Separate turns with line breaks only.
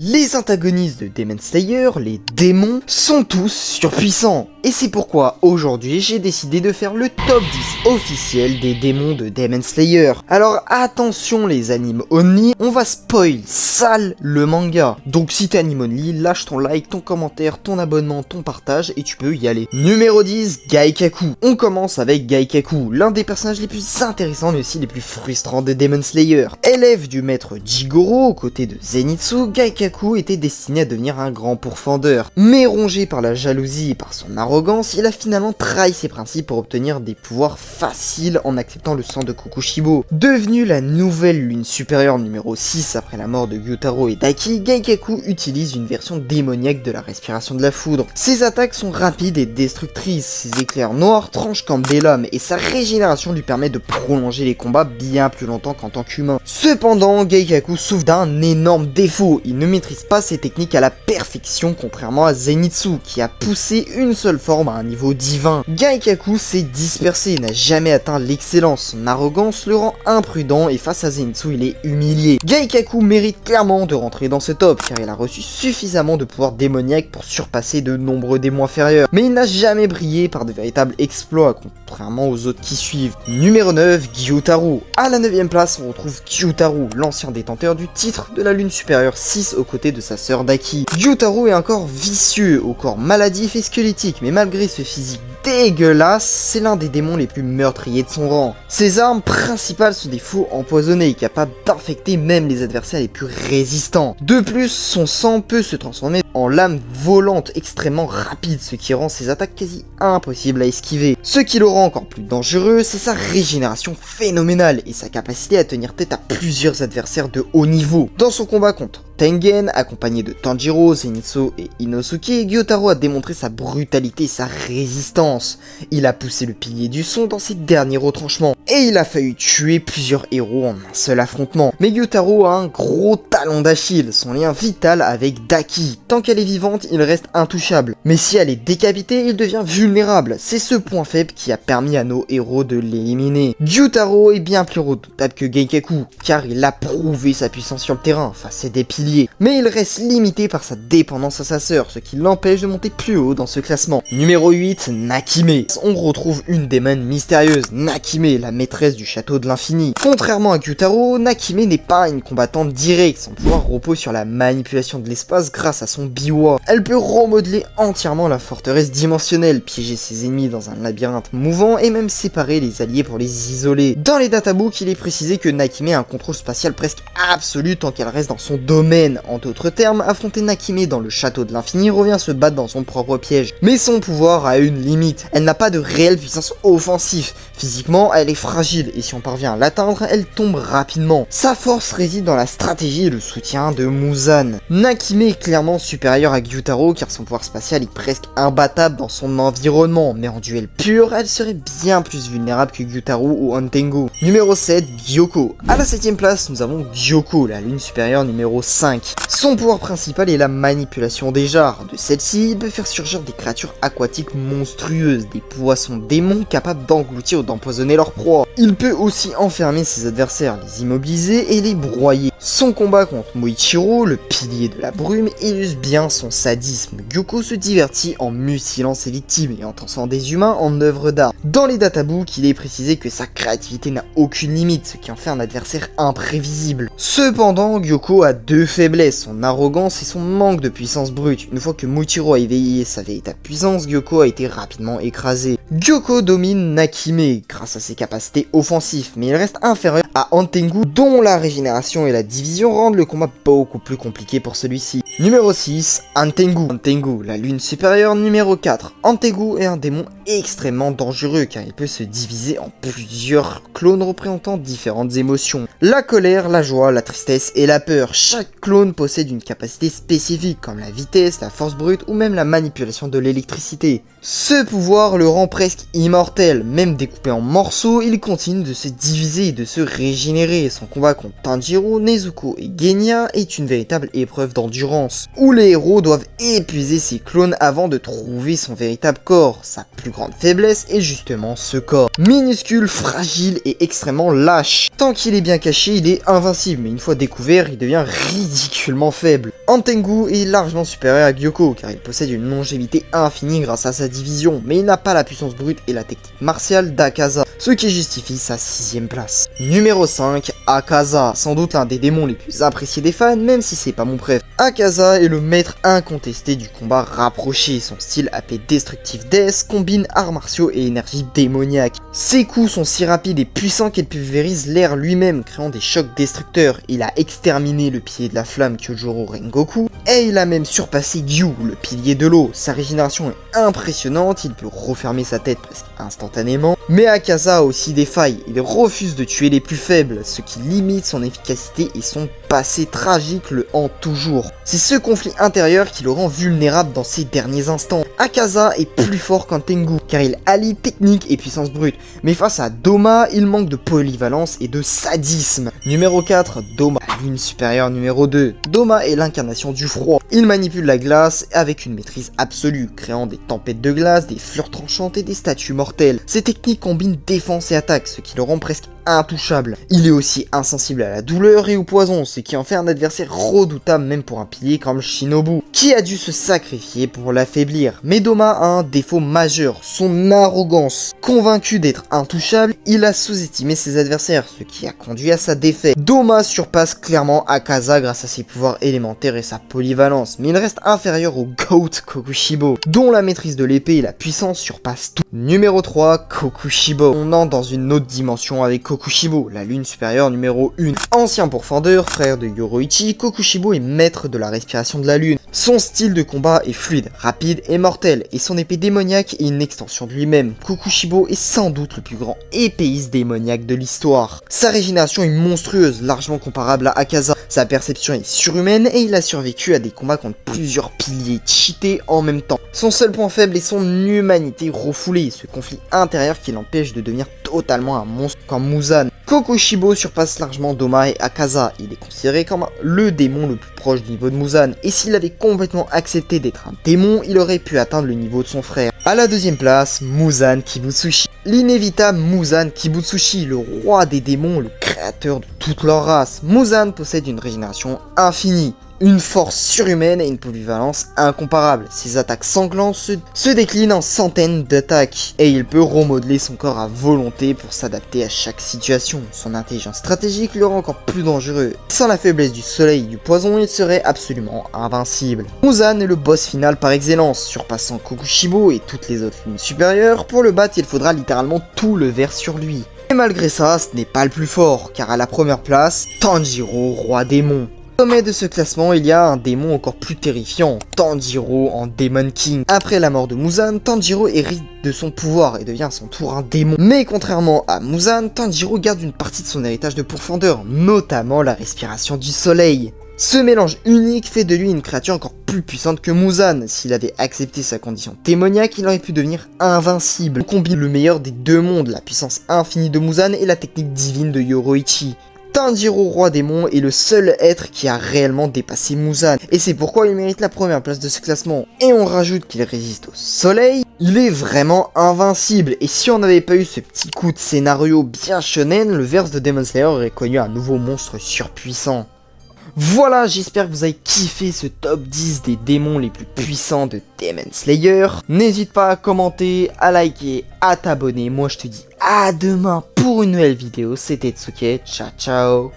Les antagonistes de Demon Slayer, les démons, sont tous surpuissants. Et c'est pourquoi aujourd'hui j'ai décidé de faire le top 10 officiel des démons de Demon Slayer. Alors attention les animes only, on va spoil sale le manga. Donc si t'es anime only, lâche ton like, ton commentaire, ton abonnement, ton partage et tu peux y aller. Numéro 10, Gaikaku. On commence avec Gaikaku, l'un des personnages les plus intéressants mais aussi les plus frustrants de Demon Slayer. Élève du maître Jigoro aux côtés de Zenitsu, Gaikaku était destiné à devenir un grand pourfendeur. Mais rongé par la jalousie et par son arrogance, il a finalement trahi ses principes pour obtenir des pouvoirs faciles en acceptant le sang de Kokushibo. Devenu la nouvelle lune supérieure numéro 6 après la mort de Gyutaro et Daki, Gaikaku utilise une version démoniaque de la respiration de la foudre. Ses attaques sont rapides et destructrices, ses éclairs noirs tranchent comme des lames et sa régénération lui permet de prolonger les combats bien plus longtemps qu'en tant qu'humain. Cependant, Gaikaku souffre d'un énorme défaut, il ne maîtrise pas ses techniques à la perfection contrairement à Zenitsu qui a poussé une seule forme à un niveau divin. Gaikaku s'est dispersé et n'a jamais atteint l'excellence, son arrogance le rend imprudent et face à Zenitsu il est humilié. Gaikaku mérite clairement de rentrer dans ce top car il a reçu suffisamment de pouvoirs démoniaques pour surpasser de nombreux démons inférieurs, mais il n'a jamais brillé par de véritables exploits contrairement aux autres qui suivent. Numéro 9, Gyutaro. À la 9ème place on retrouve Gyutaro, l'ancien détenteur du titre de la lune supérieure 6 aux côtés de sa sœur Daki. Gyutaro est un corps vicieux, au corps maladif et squelettique, mais malgré ce physique dégueulasse, c'est l'un des démons les plus meurtriers de son rang. Ses armes principales sont des fous empoisonnés, capables d'infecter même les adversaires les plus résistants. De plus, son sang peut se transformer en lames volantes extrêmement rapides, ce qui rend ses attaques quasi impossibles à esquiver. Ce qui le rend encore plus dangereux, c'est sa régénération phénoménale et sa capacité à tenir tête à plusieurs adversaires de haut niveau. Dans son combat contre Tengen, accompagné de Tanjiro, Zenitsu et Inosuke, Gyutaro a démontré sa brutalité et sa résistance. Il a poussé le pilier du son dans ses derniers retranchements, et il a failli tuer plusieurs héros en un seul affrontement. Mais Gyutaro a un gros talon d'Achille, son lien vital avec Daki. Tant qu'elle est vivante, il reste intouchable. Mais si elle est décapitée, il devient vulnérable. C'est ce point faible qui a permis à nos héros de l'éliminer. Gyutaro est bien plus redoutable que Gaikaku, car il a prouvé sa puissance sur le terrain face à des piliers. Mais il reste limité par sa dépendance à sa sœur, ce qui l'empêche de monter plus haut dans ce classement. Numéro 8, Nakime. On retrouve une démon mystérieuse, Nakime, la maîtresse du château de l'infini. Contrairement à Gyutaro, Nakime n'est pas une combattante directe, son pouvoir repose sur la manipulation de l'espace grâce à son biwa. Elle peut remodeler entièrement la forteresse dimensionnelle, piéger ses ennemis dans un labyrinthe mouvant et même séparer les alliés pour les isoler. Dans les databooks, il est précisé que Nakime a un contrôle spatial presque absolu tant qu'elle reste dans son domaine. En d'autres termes, affronter Nakime dans le château de l'infini revient se battre dans son propre piège. Mais son pouvoir a une limite, elle n'a pas de réelle puissance offensive. Physiquement, elle est fragile et si on parvient à l'atteindre, elle tombe rapidement. Sa force réside dans la stratégie et le soutien de Muzan. Nakime est clairement supérieure à Gyutaro car son pouvoir spatial est presque imbattable dans son environnement, mais en duel pur, elle serait bien plus vulnérable que Gyutaro ou Antengu. Numéro 7, Gyoko. À la 7ème place, nous avons Gyoko, la lune supérieure numéro 5. Son pouvoir principal est la manipulation des jarres. De celle-ci, il peut faire surgir des créatures aquatiques monstrueuses, des poissons démons capables d'engloutir ou d'empoisonner leur proie. Il peut aussi enfermer ses adversaires, les immobiliser et les broyer. Son combat contre Moichiro, le pilier de la brume, illustre bien son sadisme. Gyoko se divertit en mutilant ses victimes et en transformant des humains en œuvres d'art. Dans les databooks, il est précisé que sa créativité n'a aucune limite, ce qui en fait un adversaire imprévisible. Cependant, Gyoko a deux faiblesses, son arrogance et son manque de puissance brute. Une fois que Moichiro a éveillé sa véritable puissance, Gyoko a été rapidement écrasé. Gyoko domine Nakime grâce à ses capacités offensives, mais il reste inférieur à Antengu dont la régénération et la division rendent le combat beaucoup plus compliqué pour celui-ci. Numéro 6, Antengu. Antengu, la lune supérieure numéro 4. Antengu est un démon extrêmement dangereux car il peut se diviser en plusieurs clones représentant différentes émotions. La colère, la joie, la tristesse et la peur. Chaque clone possède une capacité spécifique comme la vitesse, la force brute ou même la manipulation de l'électricité. Ce pouvoir le rend presque immortel, même découpé en morceaux, il continue de se diviser et de se régénérer. Son combat contre Tanjiro, Nezuko et Genya est une véritable épreuve d'endurance. intense, où les héros doivent épuiser ses clones avant de trouver son véritable corps. Sa plus grande faiblesse est justement ce corps. Minuscule, fragile et extrêmement lâche. Tant qu'il est bien caché, il est invincible, mais une fois découvert, il devient ridiculement faible. Antengu est largement supérieur à Gyoko, car il possède une longévité infinie grâce à sa division, mais il n'a pas la puissance brute et la technique martiale d'Akaza, ce qui justifie sa 6ème place. Numéro 5, Akaza, sans doute l'un des démons les plus appréciés des fans, même si c'est pas mon préf. Akaza est le maître incontesté du combat rapproché, son style appelé Destructive Death combine arts martiaux et énergie démoniaque. Ses coups sont si rapides et puissants qu'il pulvérise l'air lui-même, créant des chocs destructeurs. Il a exterminé le pilier de la flamme Kyojuro Rengoku, et il a même surpassé Gyu, le pilier de l'eau. Sa régénération est impressionnante, il peut refermer sa tête presque instantanément, mais Akaza a aussi des failles, il refuse de tuer les plus faibles, ce qui limite son efficacité et son passé tragique le hante toujours. C'est ce conflit intérieur qui le rend vulnérable dans ses derniers instants. Akaza est plus fort qu'un Tengu, car il allie technique et puissance brute, mais face à Doma, il manque de polyvalence et de sadisme. Numéro 4, Doma, lune supérieure numéro 2. Doma est l'incarnation du froid. Il manipule la glace avec une maîtrise absolue, créant des tempêtes de glace, des fleurs tranchantes et des statues mortelles. Ses techniques combinent défense et attaque, ce qui le rend presque intouchable. Il est aussi insensible à la douleur et au poison, ce qui en fait un adversaire redoutable même pour un pilier comme Shinobu, qui a dû se sacrifier pour l'affaiblir. Mais Doma a un défaut majeur, son arrogance. Convaincu d'être intouchable, il a sous-estimé ses adversaires, ce qui a conduit à sa défaite. Doma surpasse clairement Akaza grâce à ses pouvoirs élémentaires et sa polyvalence, mais il reste inférieur au GOAT Kokushibo, dont la maîtrise de l'épée et la puissance surpassent tout. Numéro 3, Kokushibo. On entre dans une autre dimension avec Kokushibo, la lune supérieure numéro 1. Ancien pourfendeur, frère de Yoroichi, Kokushibo est maître de la respiration de la lune. Son style de combat est fluide, rapide et mortel, et son épée démoniaque est une extension de lui-même. Kokushibo est sans doute le plus grand épéiste démoniaque de l'histoire. Sa régénération est monstrueuse, largement comparable à Akaza. Sa perception est surhumaine et il a survécu à des combats contre plusieurs piliers cheatés en même temps. Son seul point faible est son humanité refoulée, ce conflit intérieur qui l'empêche de devenir totalement un monstre comme Muzan. Kokushibo surpasse largement Doma et Akaza, il est considéré comme le démon le plus proche du niveau de Muzan, et s'il avait complètement accepté d'être un démon, il aurait pu atteindre le niveau de son frère. À la deuxième place, Muzan Kibutsushi. L'inévitable Muzan Kibutsushi, le roi des démons, le créateur de toute leur race. Muzan possède une régénération infinie, une force surhumaine et une polyvalence incomparable. Ses attaques sanglantes se déclinent en centaines d'attaques, et il peut remodeler son corps à volonté pour s'adapter à chaque situation. Son intelligence stratégique le rend encore plus dangereux. Sans la faiblesse du soleil et du poison, il serait absolument invincible. Muzan est le boss final par excellence, surpassant Kokushibo et toutes les autres lunes supérieures. Pour le battre, il faudra littéralement tout lever sur lui. Et malgré ça, ce n'est pas le plus fort, car à la première place, Tanjiro, roi démon. Au sommet de ce classement, il y a un démon encore plus terrifiant, Tanjiro en Demon King. Après la mort de Muzan, Tanjiro hérite de son pouvoir et devient à son tour un démon. Mais contrairement à Muzan, Tanjiro garde une partie de son héritage de pourfendeur, notamment la respiration du soleil. Ce mélange unique fait de lui une créature encore plus puissante que Muzan. S'il avait accepté sa condition démoniaque, il aurait pu devenir invincible. On combine le meilleur des deux mondes, la puissance infinie de Muzan et la technique divine de Yoroichi. Tanjiro, roi démon, est le seul être qui a réellement dépassé Muzan, et c'est pourquoi il mérite la première place de ce classement. Et on rajoute qu'il résiste au soleil, il est vraiment invincible, et si on n'avait pas eu ce petit coup de scénario bien shonen, le verse de Demon Slayer aurait connu un nouveau monstre surpuissant. Voilà, j'espère que vous avez kiffé ce top 10 des démons les plus puissants de Demon Slayer. N'hésite pas à commenter, à liker, à t'abonner. Moi je te dis à demain pour une nouvelle vidéo. C'était Tsuke, ciao ciao.